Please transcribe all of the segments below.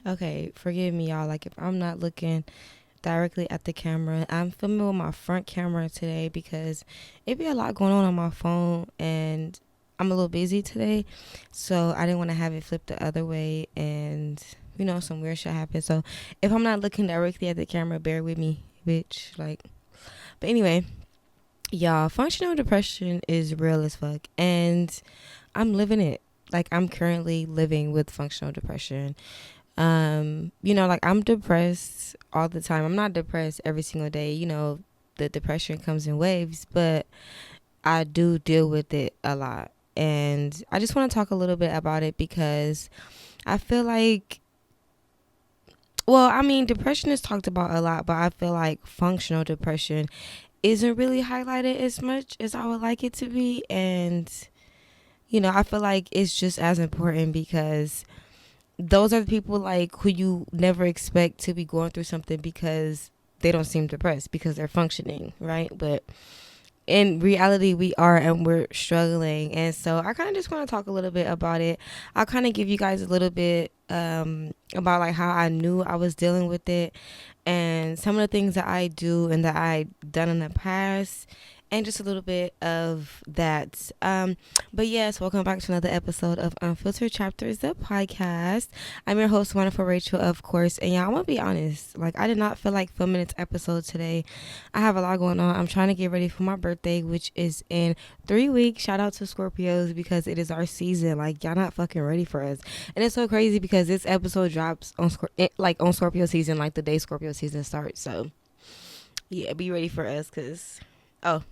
Okay, forgive me, y'all. Like, if I'm not looking directly at the camera, I'm filming with my front camera today because it be a lot going on my phone and I'm a little busy today. So I didn't want to have it flipped the other way and, some weird shit happen. So if I'm not looking directly at the camera, bear with me, bitch. Like, but anyway, y'all, functional depression is real as fuck. And I'm living it. Like, I'm currently living with functional depression. Like, I'm depressed all the time. I'm not depressed every single day. The depression comes in waves, but I do deal with it a lot. And I just want to talk a little bit about it because I feel like, depression is talked about a lot, but I feel like functional depression isn't really highlighted as much as I would like it to be. And, I feel like it's just as important because those are the people like who you never expect to be going through something because they don't seem depressed because they're functioning, right? But in reality, we are, and we're struggling. And so I kind of just want to talk a little bit about it. I'll kind of give you guys a little bit about like how I knew I was dealing with it and some of the things that I do and that I done in the past, and just a little bit of that. But yes, welcome back to another episode of Unfiltered Chapters, the podcast. I'm your host, wonderful Rachel, of course. And yeah, I'm gonna be honest. Like, I did not feel like filming this episode today. I have a lot going on. I'm trying to get ready for my birthday, which is in 3 weeks. Shout out to Scorpios because it is our season. Like, y'all not fucking ready for us. And it's so crazy because this episode drops on on Scorpio season, like the day Scorpio season starts. So yeah, be ready for us. Oh,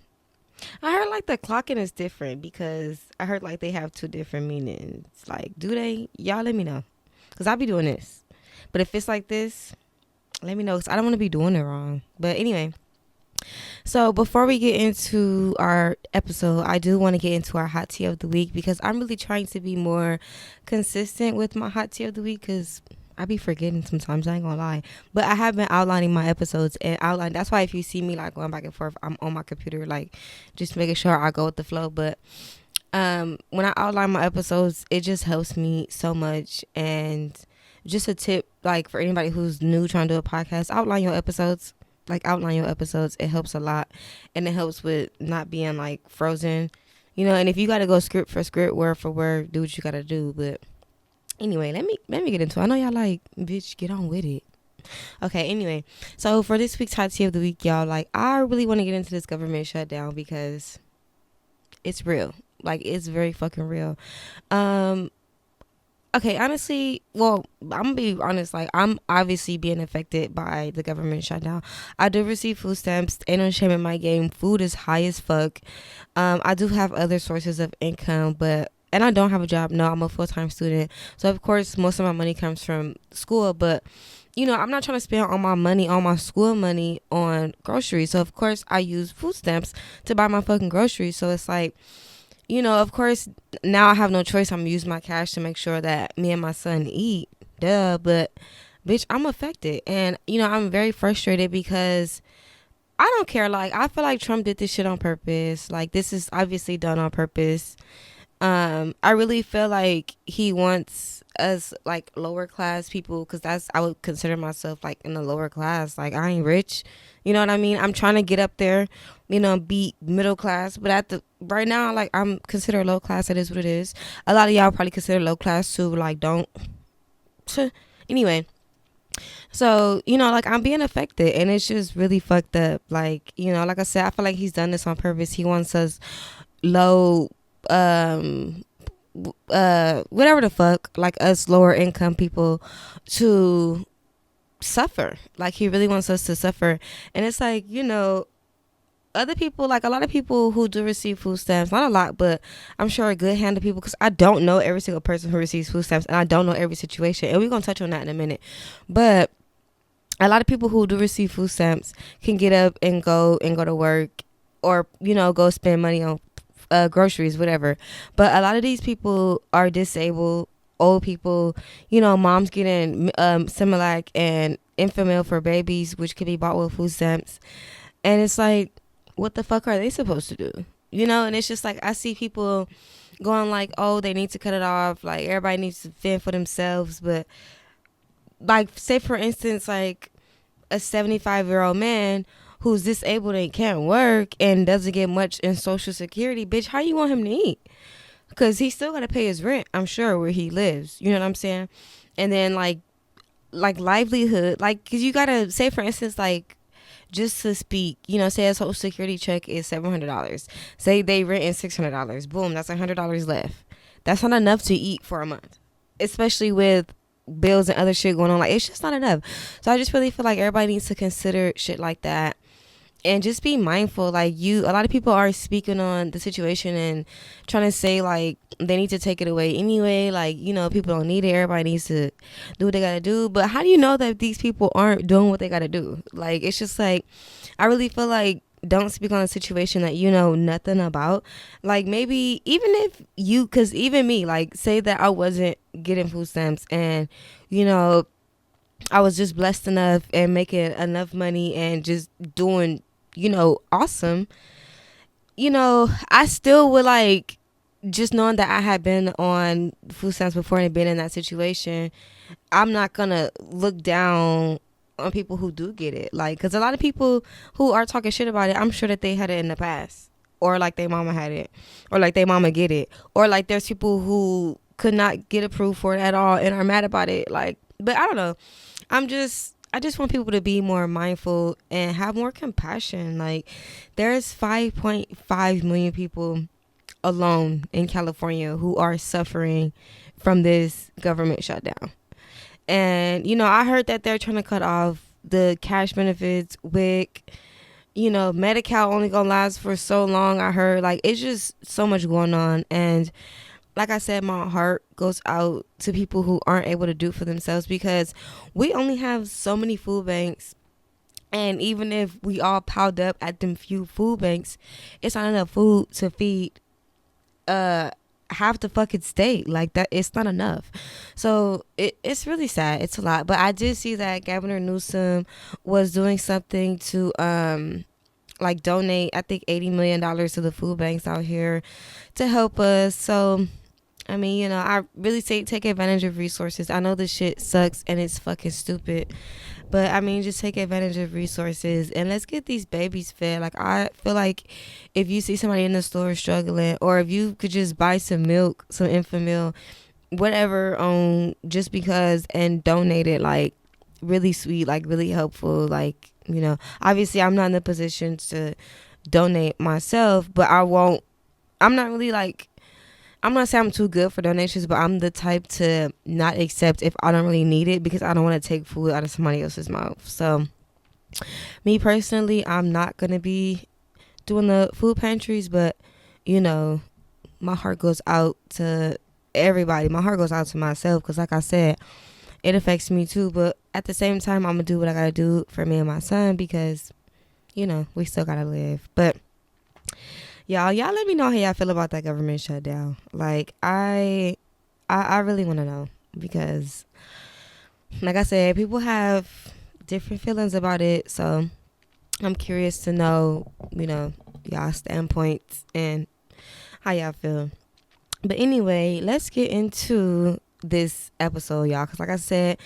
I heard like the clocking is different because I heard like they have two different meanings. Like, do they? Y'all let me know. Because I'll be doing this. But if it's like this, let me know because I don't want to be doing it wrong. But anyway, so before we get into our episode, I do want to get into our hot tea of the week because I'm really trying to be more consistent with my hot tea of the week because I be forgetting sometimes, I ain't gonna lie. But I have been outlining my episodes and outline. That's why if you see me like going back and forth, I'm on my computer, like just making sure I go with the flow. But when I outline my episodes, it just helps me so much. And just a tip, like for anybody who's new trying to do a podcast, outline your episodes. Like, outline your episodes. It helps a lot, and it helps with not being like frozen. And if you gotta go script for script, word for word, do what you gotta do. But anyway, let me get into it. I know y'all like, bitch, get on with it. Okay, anyway. So for this week's hot tea of the week, y'all, like, I really want to get into this government shutdown because it's real. Like, it's very fucking real. Um, okay, honestly, well, I'm gonna be honest, like, I'm obviously being affected by the government shutdown. I do receive food stamps. Ain't no shame in my game. Food is high as fuck. I do have other sources of income, and I don't have a job. No, I'm a full-time student. So of course most of my money comes from school, but I'm not trying to spend all my money, all my school money on groceries. So of course I use food stamps to buy my fucking groceries. So it's like, of course, now I have no choice. I'm using my cash to make sure that me and my son eat. Duh. But, bitch, I'm affected. And, I'm very frustrated because I don't care. Like, I feel like Trump did this shit on purpose. Like, this is obviously done on purpose. I really feel like he wants us, like, lower class people, because I would consider myself like in the lower class. Like, I ain't rich, you know what I mean? I'm trying to get up there, be middle class, but right now, like, I'm considered low class. It is what it is. A lot of y'all probably consider low class too. Like, don't. Anyway, so like, I'm being affected, and it's just really fucked up. Like, like I said, I feel like he's done this on purpose. He wants us low, whatever the fuck, like us lower income people, to suffer. Like, he really wants us to suffer. And it's like, other people, like a lot of people who do receive food stamps, not a lot, but I'm sure a good hand of people, because I don't know every single person who receives food stamps, and I don't know every situation, and we're gonna touch on that in a minute. But a lot of people who do receive food stamps can get up and go to work, or go spend money on groceries, whatever. But a lot of these people are disabled, old people, moms getting Similac and Enfamil for babies, which can be bought with food stamps. And it's like, what the fuck are they supposed to do? And it's just like, I see people going like, oh, they need to cut it off. Like, everybody needs to fend for themselves. But like, say for instance, like a 75-year-old man who's disabled and can't work and doesn't get much in Social Security, bitch, how you want him to eat? Because he still got to pay his rent, I'm sure, where he lives. You know what I'm saying? And then, like livelihood, like, because you got to, say, for instance, like, just to speak, say a Social Security check is $700. Say they rent in $600. Boom, that's $100 left. That's not enough to eat for a month, especially with bills and other shit going on. Like, it's just not enough. So I just really feel like everybody needs to consider shit like that and just be mindful. Like, a lot of people are speaking on the situation and trying to say like they need to take it away anyway. Like, people don't need it. Everybody needs to do what they gotta do. But how do you know that these people aren't doing what they gotta do? Like, it's just like, I really feel like, don't speak on a situation that you know nothing about. Like, maybe even if you, because even me, like, say that I wasn't getting food stamps and I was just blessed enough and making enough money and just doing awesome. I still would, like, just knowing that I had been on food stamps before and been in that situation, I'm not gonna look down on people who do get it. Like, because a lot of people who are talking shit about it, I'm sure that they had it in the past, or like their mama had it, or like their mama get it, or like there's people who could not get approved for it at all and are mad about it. Like, but I don't know. I just want people to be more mindful and have more compassion. Like, there's 5.5 million people alone in California who are suffering from this government shutdown. And, I heard that they're trying to cut off the cash benefits, WIC, Medi-Cal only gonna last for so long. I heard, like, it's just so much going on. And like I said, my heart goes out to people who aren't able to do for themselves, because we only have so many food banks. And even if we all piled up at them few food banks, it's not enough food to feed half the fucking state. Like, that, it's not enough. So it's really sad. It's a lot. But I did see that Governor Newsom was doing something to like donate, I think, $80 million to the food banks out here to help us. So I mean, I really say take advantage of resources. I know this shit sucks and it's fucking stupid, but I mean, just take advantage of resources and let's get these babies fed. Like, I feel like if you see somebody in the store struggling, or if you could just buy some milk, some infant milk, whatever, just because, and donate it, like, really sweet, like, really helpful. Like, obviously I'm not in the position to donate myself, but I'm not really, like, I'm not saying I'm too good for donations, but I'm the type to not accept if I don't really need it, because I don't want to take food out of somebody else's mouth. So me personally, I'm not going to be doing the food pantries, but my heart goes out to everybody. My heart goes out to myself, because like I said, it affects me too. But at the same time, I'm going to do what I got to do for me and my son, because we still got to live. But y'all let me know how y'all feel about that government shutdown. Like, I really want to know, because like I said, people have different feelings about it. So I'm curious to know, y'all standpoints and how y'all feel. But anyway, let's get into this episode, y'all, because like I said,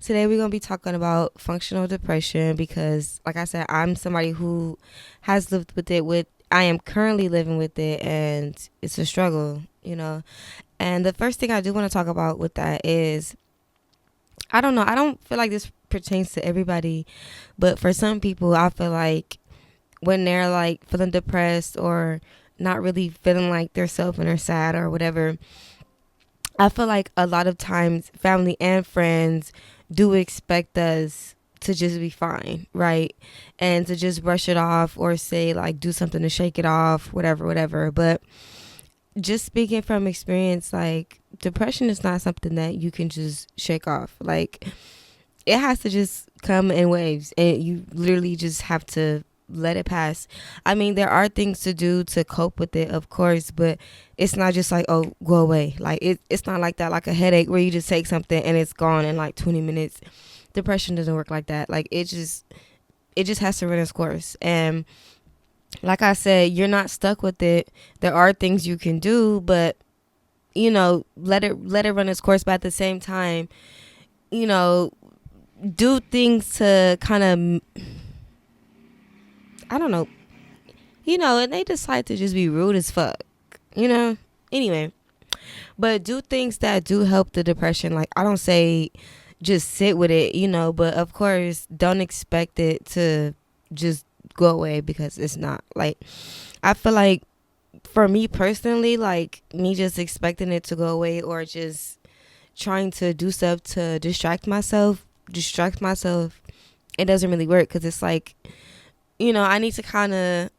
today we're gonna be talking about functional depression, because like I said, I'm somebody who has lived with it. I am currently living with it, and it's a struggle, And the first thing I do want to talk about with that is, I don't know, I don't feel like this pertains to everybody, but for some people, I feel like when they're, like, feeling depressed or not really feeling like they're self and are sad or whatever, I feel like a lot of times family and friends do expect us to just be fine, right? And to just brush it off, or say, like, do something to shake it off, whatever. But just speaking from experience, like, depression is not something that you can just shake off. Like, it has to just come in waves, and you literally just have to let it pass. I mean, there are things to do to cope with it, of course, but it's not just like, oh, go away. Like, it's not like that, like a headache where you just take something and it's gone in like 20 minutes. Depression doesn't work like that. Like, it just has to run its course. And like I said, you're not stuck with it. There are things you can do, but let it run its course. But at the same time, do things to kind of, I don't know, and they decide to just be rude as fuck, Anyway, but do things that do help the depression. Like, I don't say just sit with it, but of course, don't expect it to just go away, because it's not. Like, I feel like for me personally, like, me just expecting it to go away or just trying to do stuff to distract myself, it doesn't really work, because it's like, I need to kind of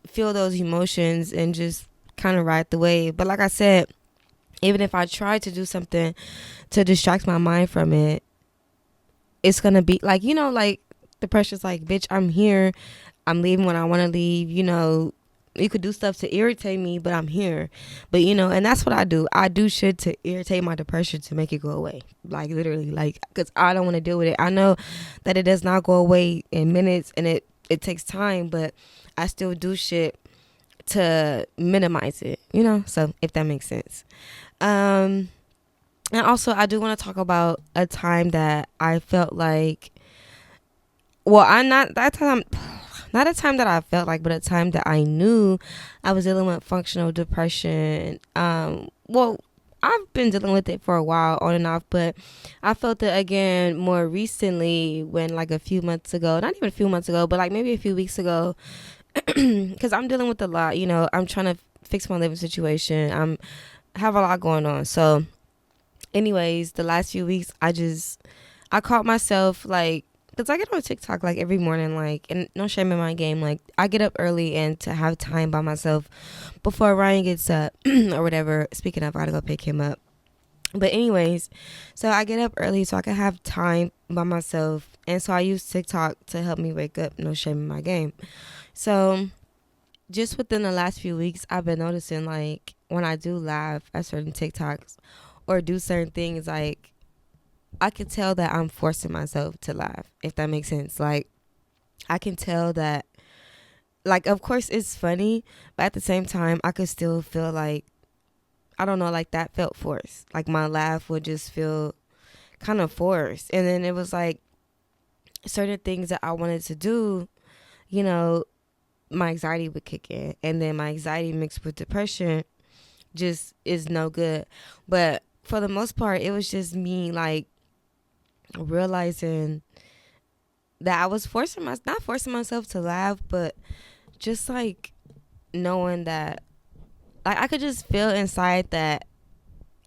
feel those emotions and just kind of ride the wave. But like I said, even if I try to do something to distract my mind from it, it's gonna be like, like, the pressure's like, bitch, I'm here, I'm leaving when I want to leave. You could do stuff to irritate me, but I'm here. But and that's what I do. I do shit to irritate my depression, to make it go away, like, literally, like, because I don't want to deal with it. I know that it does not go away in minutes, and it takes time, but I still do shit to minimize it, so, if that makes sense. And also, I do want to talk about a time that I felt like, well, I'm not that time, not a time that I felt like, but a time that I knew I was dealing with functional depression. Well, I've been dealing with it for a while, on and off, but I felt it again more recently, when, like, a few months ago, not even a few months ago, but like maybe a few weeks ago, because I'm dealing with a lot. I'm trying to fix my living situation. Have a lot going on. So, anyways, the last few weeks, I caught myself, like, because I get on TikTok, like, every morning, like, and no shame in my game, like, I get up early and to have time by myself before Ryan gets up or whatever. Speaking of, I gotta go pick him up. But anyways, so I get up early so I can have time by myself. And so I use TikTok to help me wake up. No shame in my game. So just within the last few weeks, I've been noticing, like, when I do laugh at certain TikToks or do certain things, like, I can tell that I'm forcing myself to laugh, if that makes sense. Like, I can tell that, like, of course it's funny, but at the same time, I could still feel like, I don't know, like, that felt forced. Like, my laugh would just feel kind of forced. And then it was like certain things that I wanted to do, you know, my anxiety would kick in. And then my anxiety mixed with depression just is no good. But for the most part, it was just me, like, realizing that I was not forcing myself to laugh, but just, like, knowing that, like, I could just feel inside that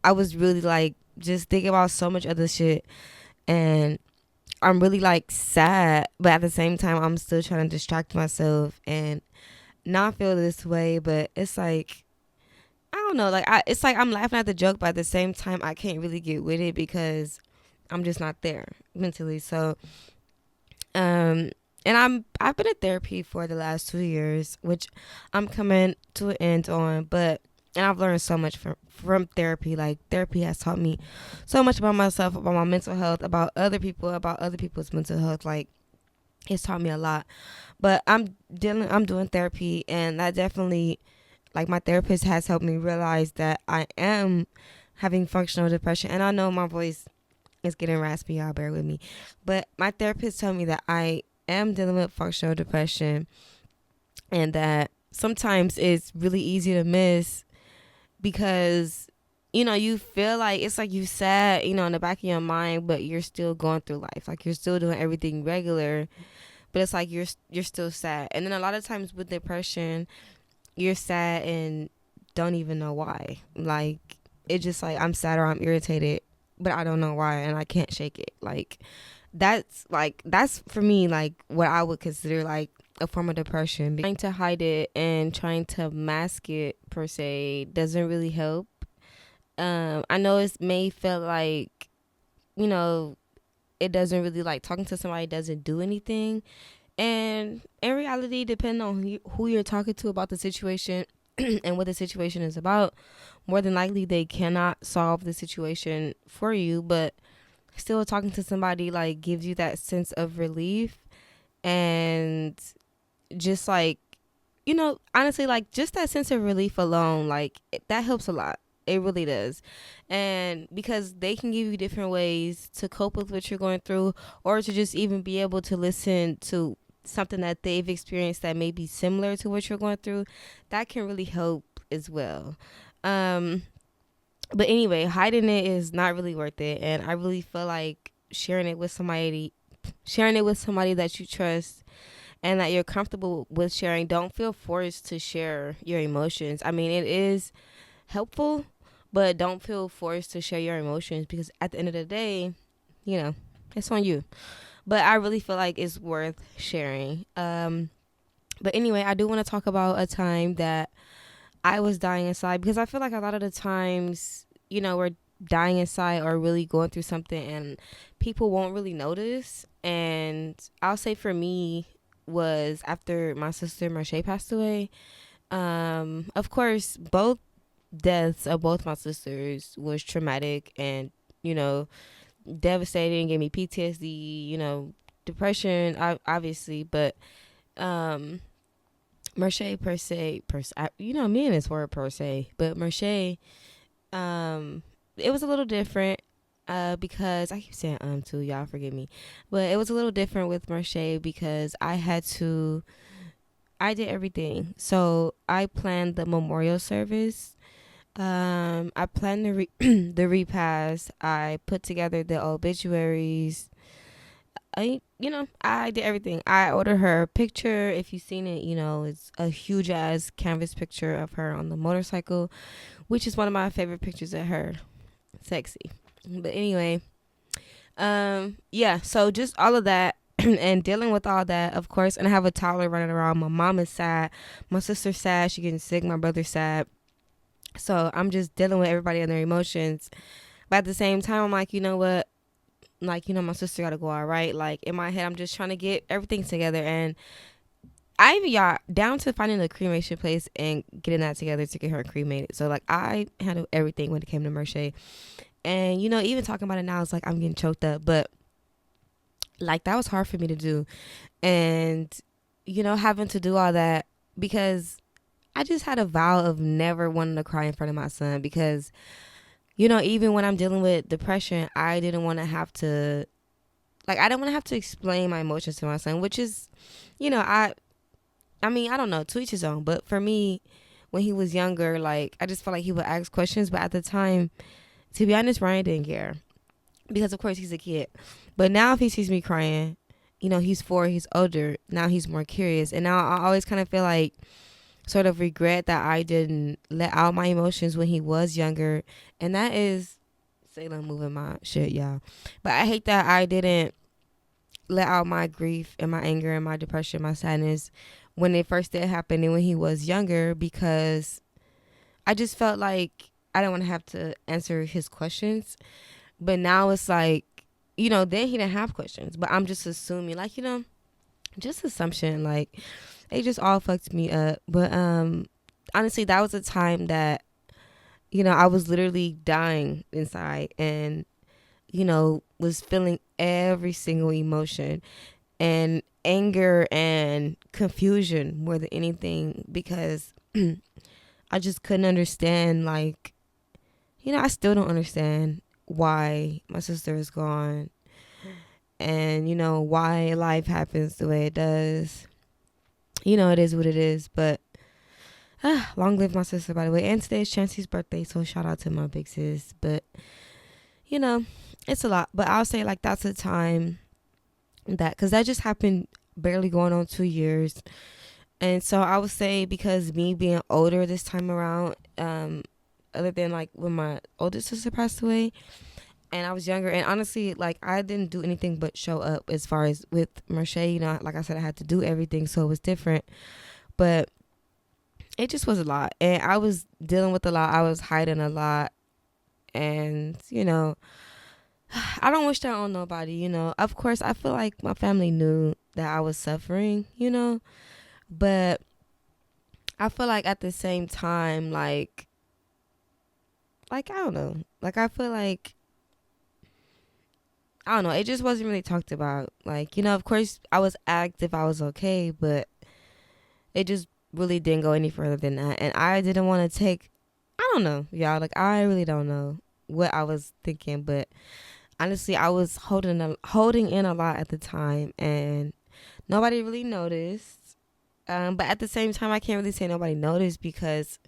I was really, like, just thinking about so much other shit, and I'm really, like, sad, but at the same time I'm still trying to distract myself and not feel this way. But it's like, I don't know, like, it's like I'm laughing at the joke, but at the same time I can't really get with it because I'm just not there mentally. So and I've been in therapy for the last 2 years, which I'm coming to an end on, but and I've learned so much from therapy. Like, therapy has taught me so much about myself, about my mental health, about other people, about other people's mental health. Like, it's taught me a lot. But I'm doing therapy, and that definitely, like, my therapist has helped me realize that I am having functional depression. And I know my voice is getting raspy, y'all bear with me. But my therapist told me that I am dealing with functional depression, and that sometimes it's really easy to miss because, you feel like it's like you sad, in the back of your mind, but you're still going through life. Like, you're still doing everything regular, but it's like you're still sad. And then a lot of times with depression, you're sad and don't even know why. Like, it's just like, I'm sad or I'm irritated, but I don't know why, and I can't shake it. Like, that's for me, like, what I would consider, like, a form of depression. Trying to hide it and trying to mask it, per se, doesn't really help. I know it may feel like, it doesn't really, like, talking to somebody doesn't do anything. And in reality, depending on who you're talking to about the situation and what the situation is about, more than likely they cannot solve the situation for you. But still, talking to somebody, like, gives you that sense of relief, and just, like, honestly, like, just that sense of relief alone, like, that helps a lot. It really does. And because they can give you different ways to cope with what you're going through, or to just even be able to listen to something that they've experienced that may be similar to what you're going through, that can really help as well. Um, but anyway, hiding it is not really worth it. And I really feel like sharing it with somebody that you trust and that you're comfortable with sharing. Don't feel forced to share your emotions. I mean, it is helpful, but don't feel forced to share your emotions, because at the end of the day, you know, it's on you. But I really feel like it's worth sharing. But anyway, I do want to talk about a time that I was dying inside, because I feel like a lot of the times, we're dying inside or really going through something and people won't really notice. And I'll say for me was after my sister Marche passed away. Of course, both deaths of both my sisters was traumatic and, you know, devastating, gave me PTSD, depression, obviously. But Marche me and this word per se, but Marche, it was a little different. Because I keep saying too, y'all forgive me, but it was a little different with Marche because I did everything. So I planned the memorial service. I planned the repast. I put together the obituaries. I did everything. I ordered her a picture. If you've seen it, it's a huge ass canvas picture of her on the motorcycle, which is one of my favorite pictures of her. Sexy. But anyway, yeah, so just all of that and dealing with all that, of course. And I have a toddler running around. My mom is sad. My sister's sad. She getting sick. My brother's sad. So I'm just dealing with everybody and their emotions. But at the same time, I'm like, you know what? Like, my sister got to go all right. Like, in my head, I'm just trying to get everything together. And I even got down to finding a cremation place and getting that together to get her cremated. So, like, I handled everything when it came to Marche. And, even talking about it now, it's like I'm getting choked up. But, like, that was hard for me to do. And, having to do all that because I just had a vow of never wanting to cry in front of my son because, even when I'm dealing with depression, I didn't want to have to, I didn't want to have to explain my emotions to my son, which is, I mean, I don't know, to each his own. But for me, when he was younger, I just felt like he would ask questions. But at the time, to be honest, Ryan didn't care because, of course, he's a kid. But now if he sees me crying, he's 4, he's older. Now he's more curious. And now I always kind of feel like sort of regret that I didn't let out my emotions when he was younger. And that is Salem moving my shit, y'all. But I hate that I didn't let out my grief and my anger and my depression, my sadness when it first did happen and when he was younger, because I just felt like I didn't want to have to answer his questions. But now it's like, then he didn't have questions. But I'm just assuming, just assumption, it just all fucked me up. But honestly, that was a time that, I was literally dying inside and, was feeling every single emotion and anger and confusion more than anything because I just couldn't understand, I still don't understand why my sister is gone and, why life happens the way it does. It is what it is, but long live my sister, by the way. And today's Chancey's birthday, so shout out to my big sis. But, it's a lot. But I'll say, that's a time because that just happened barely going on 2 years. And so I would say because me being older this time around, other than, when my oldest sister passed away, and I was younger, and honestly, I didn't do anything but show up as far as with Marche, like I said, I had to do everything, so it was different. But it just was a lot, and I was dealing with a lot. I was hiding a lot, and, I don't wish that on nobody, Of course, I feel like my family knew that I was suffering, but I feel like at the same time, I don't know. I feel like, I don't know. It just wasn't really talked about. Of course, I was asked if I was okay, but it just really didn't go any further than that. And I didn't want to take, I don't know, y'all. Like, I really don't know what I was thinking, but honestly, I was holding in a lot at the time, and nobody really noticed. But at the same time, I can't really say nobody noticed because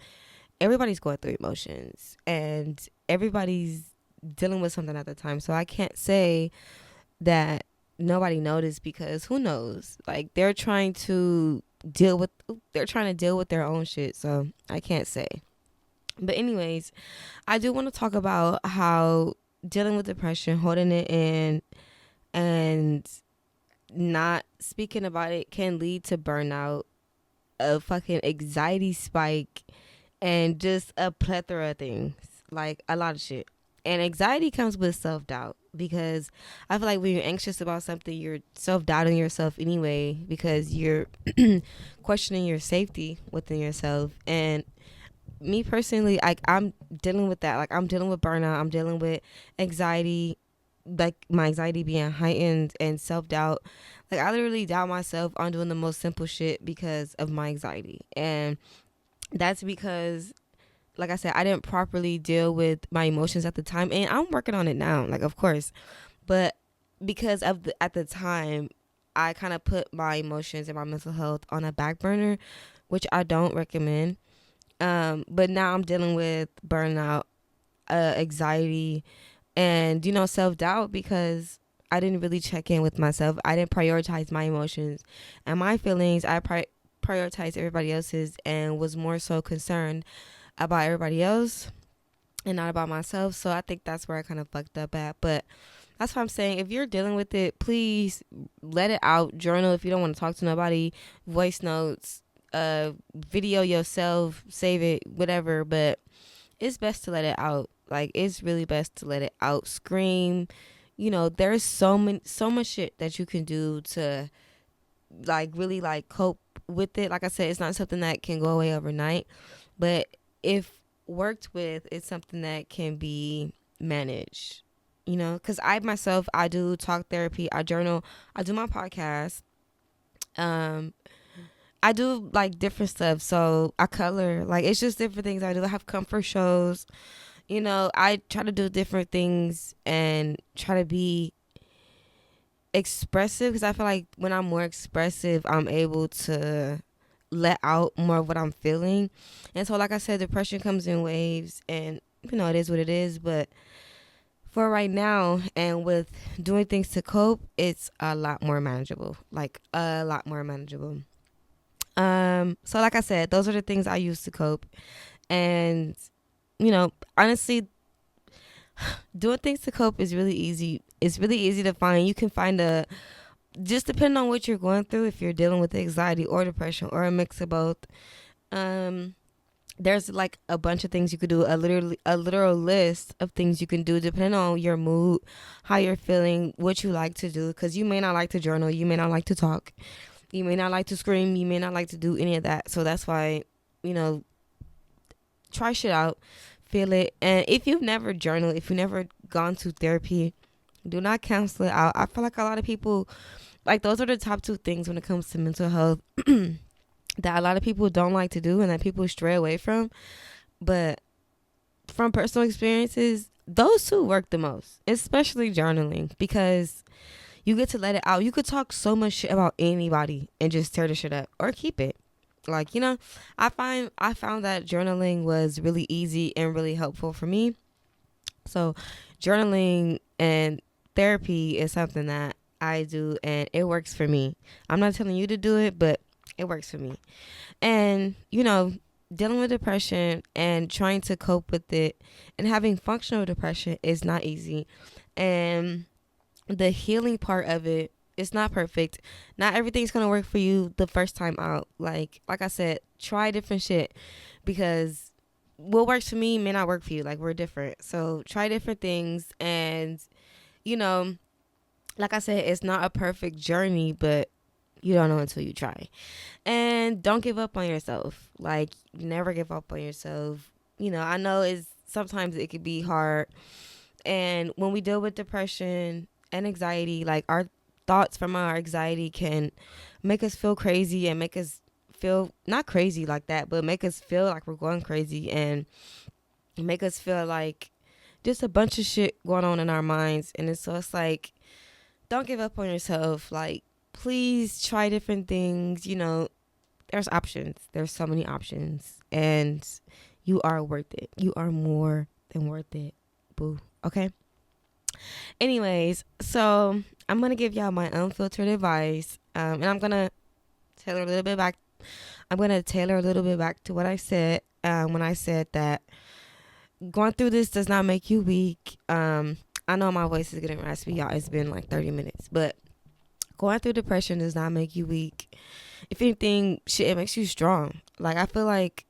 everybody's going through emotions and everybody's dealing with something at the time. So I can't say that nobody noticed because who knows? Like, they're trying to deal with their own shit. So I can't say. But anyways, I do want to talk about how dealing with depression, holding it in, and not speaking about it can lead to burnout, a fucking anxiety spike, and just a plethora of things. Like, a lot of shit. And anxiety comes with self-doubt because I feel like when you're anxious about something, you're self-doubting yourself anyway because you're questioning your safety within yourself. And me personally, like, I'm dealing with that. Like, I'm dealing with burnout. I'm dealing with anxiety, like my anxiety being heightened and self-doubt. Like, I literally doubt myself on doing the most simple shit because of my anxiety. And that's because, like I said, I didn't properly deal with my emotions at the time, and I'm working on it now, like, of course. But because at the time, I kind of put my emotions and my mental health on a back burner, which I don't recommend. But now I'm dealing with burnout, anxiety, and self-doubt because I didn't really check in with myself. I didn't prioritize my emotions and my feelings. I prioritized everybody else's and was more so concerned about everybody else and not about myself. So I think that's where I kind of fucked up at. But that's what I'm saying. If you're dealing with it, please let it out. Journal if you don't want to talk to nobody. Voice notes, video yourself, save it, whatever. But it's best to let it out. Like, it's really best to let it out. Scream. There's so much shit that you can do to, like, really, like, cope with it. Like I said, it's not something that can go away overnight, but if worked with, it's something that can be managed. Because I do talk therapy, I journal, I do my podcast, I do, like, different stuff. So I color, like, it's just different things I do. I have comfort shows. I try to do different things and try to be expressive because I feel like when I'm more expressive, I'm able to let out more of what I'm feeling. And so, like I said, depression comes in waves, and it is what it is. But for right now, and with doing things to cope, it's a lot more manageable. Like, a lot more manageable. So like I said, those are the things I use to cope. And honestly, doing things to cope is really easy. It's really easy to find. You can find just depending on what you're going through, if you're dealing with anxiety or depression or a mix of both. There's, like, a bunch of things you could do, a literal list of things you can do depending on your mood, how you're feeling, what you like to do. Because you may not like to journal, you may not like to talk, you may not like to scream, you may not like to do any of that. So that's why, try shit out, feel it. And if you've never journaled, if you've never gone to therapy, do not cancel it out. I feel like a lot of people, like, those are the top two things when it comes to mental health that a lot of people don't like to do and that people stray away from. But from personal experiences, those two work the most, especially journaling, because you get to let it out. You could talk so much shit about anybody and just tear the shit up or keep it. Like, I found that journaling was really easy and really helpful for me. So journaling and therapy is something that I do, and it works for me. I'm not telling you to do it, but it works for me. And, dealing with depression and trying to cope with it and having functional depression is not easy. And the healing part of it, it's not perfect. Not everything's going to work for you the first time out. Like I said, try different shit because what works for me may not work for you. Like, we're different. So try different things. And, like I said, it's not a perfect journey, but you don't know until you try. And don't give up on yourself. Like, never give up on yourself. I know sometimes it could be hard. And when we deal with depression and anxiety, like, our thoughts from our anxiety can make us feel crazy and make us feel not crazy like that, but make us feel like we're going crazy. And make us feel like just a bunch of shit going on in our minds. And it's like, don't give up on yourself. Like, please try different things. There's options. There's so many options. And you are worth it. You are more than worth it. Boo. Okay? Anyways, so I'm going to give y'all my unfiltered advice. And I'm going to tailor a little bit back. I'm going to tailor a little bit back to what I said when I said that going through this does not make you weak. I know my voice is getting raspy, y'all. It's been like 30 minutes. But going through depression does not make you weak. If anything, shit, it makes you strong. Like, I feel like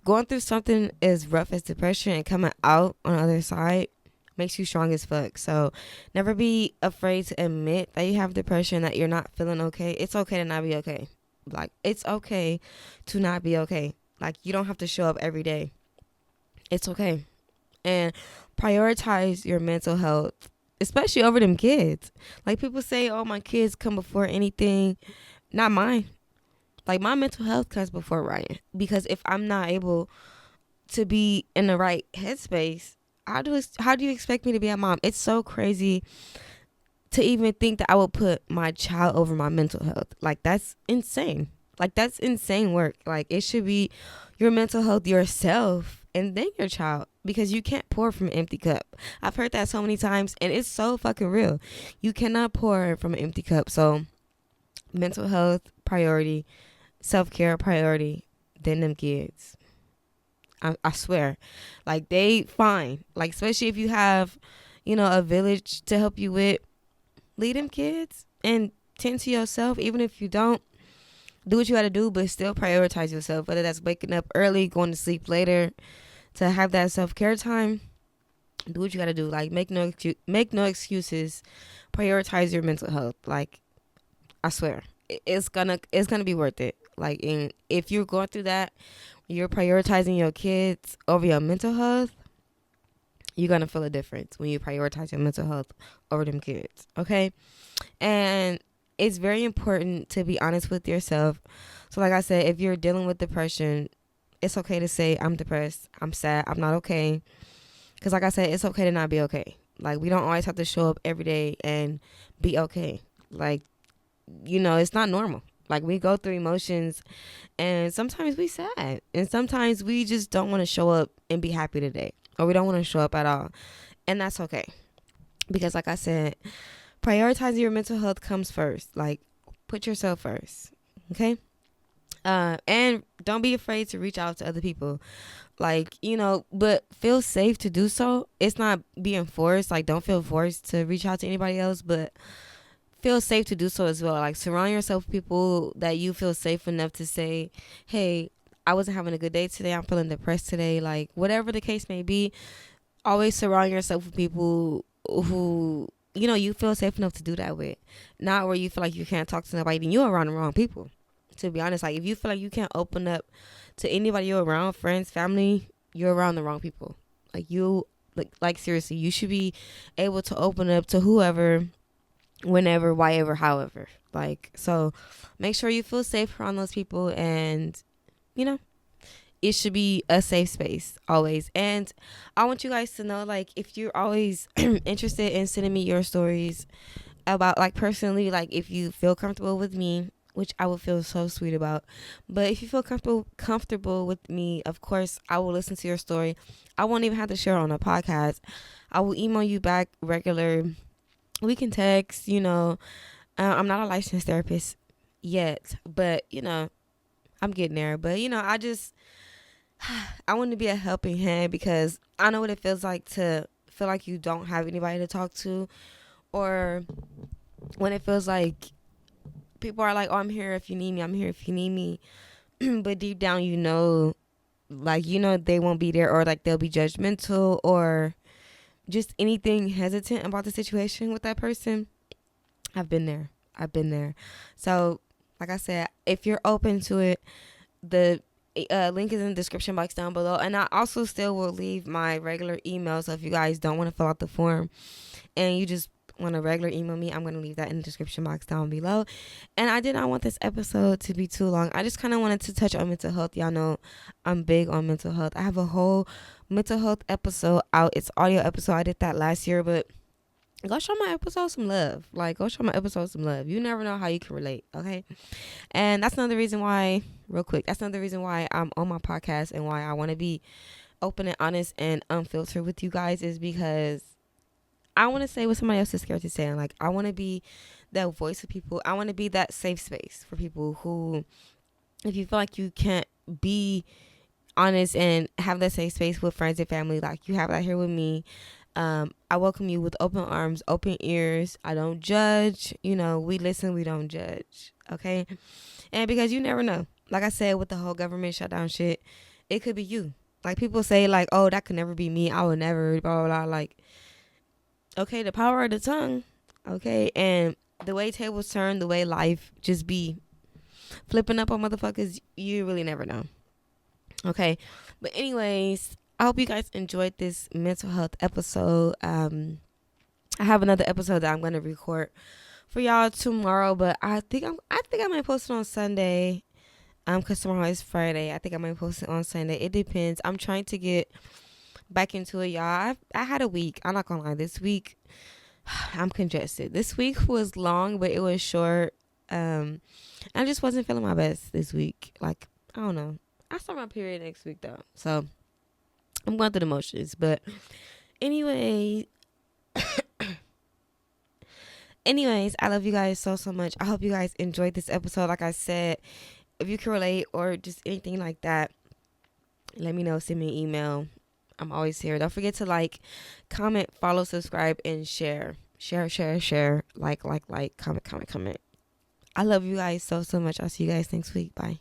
going through something as rough as depression and coming out on the other side makes you strong as fuck. So never be afraid to admit that you have depression, that you're not feeling okay. It's okay to not be okay. Like, it's okay to not be okay. Like, you don't have to show up every day. It's okay. And prioritize your mental health, especially over them kids. Like, people say, oh, my kids come before anything. Not mine. Like, my mental health comes before Ryan. Because if I'm not able to be in the right headspace, how do you expect me to be a mom? It's so crazy to even think that I would put my child over my mental health. Like, that's insane. Like, that's insane work. Like, it should be your mental health yourself and then your child, because you can't pour from an empty cup. I've heard that so many times, and it's so fucking real. You cannot pour from an empty cup. So mental health priority, self-care priority, then them kids. I swear, like, they fine. Like, especially if you have, a village to help you with, lead them kids and tend to yourself. Even if you don't, do what you got to do, but still prioritize yourself. Whether that's waking up early, going to sleep later, to have that self-care time, do what you got to do. Like, make no excuses. Prioritize your mental health. Like, I swear, it's gonna be worth it. Like, and if you're going through that, you're prioritizing your kids over your mental health, you're gonna feel a difference when you prioritize your mental health over them kids. Okay? And it's very important to be honest with yourself. So like I said, if you're dealing with depression, it's okay to say, I'm depressed, I'm sad, I'm not okay. Because like I said, it's okay to not be okay. Like, we don't always have to show up every day and be okay. Like, it's not normal. Like, we go through emotions, and sometimes we sad, and sometimes we just don't want to show up and be happy today, or we don't want to show up at all. And that's okay. Because like I said, prioritizing your mental health comes first. Like, put yourself first. Okay? And don't be afraid to reach out to other people. Like, but feel safe to do so. It's not being forced. Like, don't feel forced to reach out to anybody else, but feel safe to do so as well. Like, surround yourself with people that you feel safe enough to say, hey, I wasn't having a good day today. I'm feeling depressed today. Like, whatever the case may be, always surround yourself with people who, you feel safe enough to do that with. Not where you feel like you can't talk to nobody, then you're around the wrong people. To be honest, like, if you feel like you can't open up to anybody you're around, friends, family, you're around the wrong people. Like seriously, you should be able to open up to whoever, whenever, wherever, however. Like, so make sure you feel safe around those people, and it should be a safe space always. And I want you guys to know, like, if you're always interested in sending me your stories about, like, personally, like, if you feel comfortable with me, which I would feel so sweet about, but if you feel comfortable with me, of course I will listen to your story. I won't even have to share it on a podcast. I will email you back regular. We can text. I'm not a licensed therapist yet, but I'm getting there. But I want to be a helping hand, because I know what it feels like to feel like you don't have anybody to talk to, or when it feels like people are like, oh, I'm here if you need me, I'm here if you need me. But deep down, they won't be there, or like they'll be judgmental, or just anything hesitant about the situation with that person. I've been there. So like I said, if you're open to it, the link is in the description box down below. And I also still will leave my regular email. So if you guys don't want to fill out the form and you just want to regular email me, I'm going to leave that in the description box down below. And I did not want this episode to be too long. I just kind of wanted to touch on mental health. Y'all know I'm big on mental health. I have a whole mental health episode out. It's audio episode. I did that last year, but go show my episode some love. Like, go show my episode some love. You never know how you can relate, okay? And that's another reason why, real quick, that's another reason why I'm on my podcast and why I want to be open and honest and unfiltered with you guys, is because I want to say what somebody else is scared to say. And like, I want to be that voice of people. I want to be that safe space for people who, if you feel like you can't be honest and have that safe space with friends and family, like you have that here with me, I welcome you with open arms, open ears. I don't judge. You know, we listen, we don't judge. Okay? And because you never know. Like I said, with the whole government shutdown shit, it could be you. Like, people say, like, oh, that could never be me. I would never, blah, blah, blah. Like, okay, the power of the tongue. Okay? And the way tables turn, the way life just be flipping up on motherfuckers, you really never know. Okay? But anyways, I hope you guys enjoyed this mental health episode. I have another episode that I'm going to record for y'all tomorrow, but I think I might post it on Sunday. Cause tomorrow is Friday. I think I might post it on Sunday. It depends. I'm trying to get back into it, y'all. I had a week. I'm not gonna lie. This week, I'm congested. This week was long, but it was short. I just wasn't feeling my best this week. Like, I don't know. I start my period next week though, so I'm going through the motions. But anyways, I love you guys so much. I hope you guys enjoyed this episode. Like I said, if you can relate or just anything like that, let me know. Send me an email. I'm always here. Don't forget to like, comment, follow, subscribe, and share. Share. Like, comment. I love you guys so much. I'll see you guys next week. Bye.